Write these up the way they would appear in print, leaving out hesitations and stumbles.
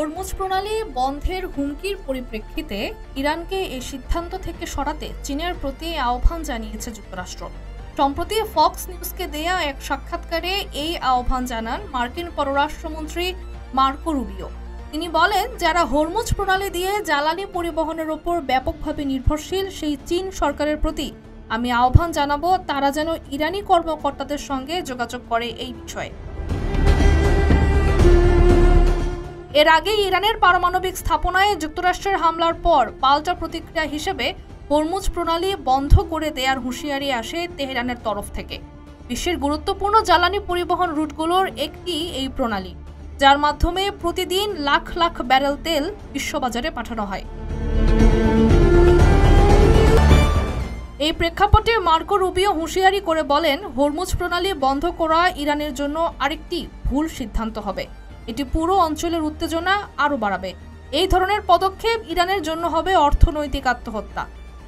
Hormuz প্রণালী বন্ধের হুমকির পরিপ্রেক্ষিতে ইরানকে এই সিদ্ধান্ত থেকে সরাতে চীনের প্রতি আহ্বান জানিয়েছে যুক্তরাষ্ট্র। সম্প্রতি ফক্স নিউজকে দেয়া এক সাক্ষাৎকারে এই আহ্বান জানান মার্কিন পররাষ্ট্রমন্ত্রী মার্কো রুবিও। তিনি বলেন, যারা হরমুজ প্রণালী দিয়ে জ্বালানি পরিবহনের ওপর ব্যাপকভাবে নির্ভরশীল সেই চীন সরকারের প্রতি আমি আহ্বান জানাবো তারা যেন ইরানি কর্মকর্তাদের সঙ্গে যোগাযোগ করে এই বিষয়ে। এর আগে ইরানের পারমাণবিক স্থাপনায় যুক্তরাষ্ট্রের হামলার পর পাল্টা প্রতিক্রিয়া হিসেবে হরমুজ প্রণালী বন্ধ করে দেওয়ার হুঁশিয়ারি আসে তেহরানের তরফ থেকে। বিশ্বের গুরুত্বপূর্ণ জ্বালানি পরিবহন রুটগুলোর একটি এই প্রণালী, যার মাধ্যমে প্রতিদিন লাখ লাখ ব্যারেল তেল বিশ্ববাজারে পাঠানো হয়। এই প্রেক্ষাপটে মার্কো রুবিও হুঁশিয়ারি করে বলেন, হরমুজ প্রণালী বন্ধ করা ইরানের জন্য আরেকটি ভুল সিদ্ধান্ত হবে। এটি পুরো অঞ্চলের উত্তেজনা আরও বাড়াবে। এই ধরনের পদক্ষেপ ইরানের জন্য হবে অর্থনৈতিক আত্মহত্যা।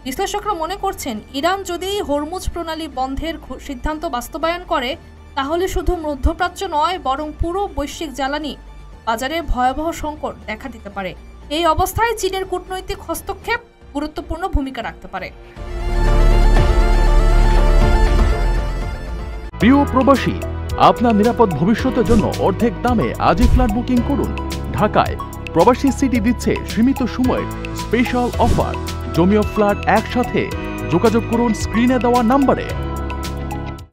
বিশ্লেষকরা মনে করছেন, ইরান যদি হরমুজ প্রণালী বন্ধের সিদ্ধান্ত বাস্তবায়ন করে তাহলে শুধু মধ্যপ্রাচ্য নয় বরং পুরো বৈশ্বিক জ্বালানি বাজারে ভয়াবহ সংকট দেখা দিতে পারে। এই অবস্থায় চীনের কূটনৈতিক হস্তক্ষেপ গুরুত্বপূর্ণ ভূমিকা রাখতে পারে। প্রিয় প্রবাসী, আপনার নিরাপদ ভবিষ্যতের জন্য অর্ধেক দামে আজই ফ্ল্যাট বুকিং করুন। ঢাকায় প্রবাসী সিটি দিচ্ছে সীমিত সময়ের স্পেশাল অফার। জমি ও ফ্ল্যাট একসাথে। যোগাযোগ করুন স্ক্রিনে দেওয়া নম্বরে।